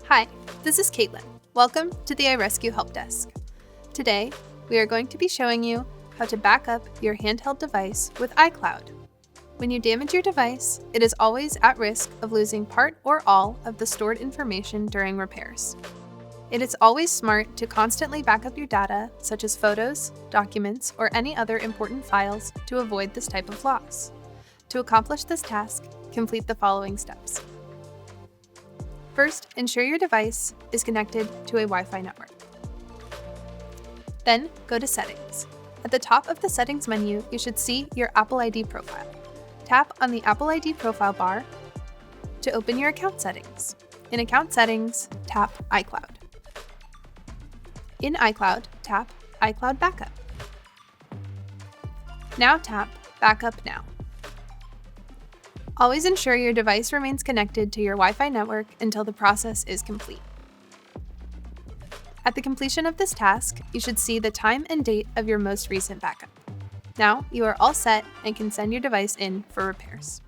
Hi, this is Caitlin. Welcome to the iResQ Helpdesk. Today, we are going to be showing you how to back up your handheld device with iCloud. When you damage your device, it is always at risk of losing part or all of the stored information during repairs. It is always smart to constantly back up your data, such as photos, documents, or any other important files, to avoid this type of loss. To accomplish this task, complete the following steps. First, ensure your device is connected to a Wi-Fi network. Then, go to Settings. At the top of the Settings menu, you should see your Apple ID profile. Tap on the Apple ID profile bar to open your account settings. In Account Settings, tap iCloud. In iCloud, tap iCloud Backup. Now tap Backup Now. Always ensure your device remains connected to your Wi-Fi network until the process is complete. At the completion of this task, you should see the time and date of your most recent backup. Now you are all set and can send your device in for repairs.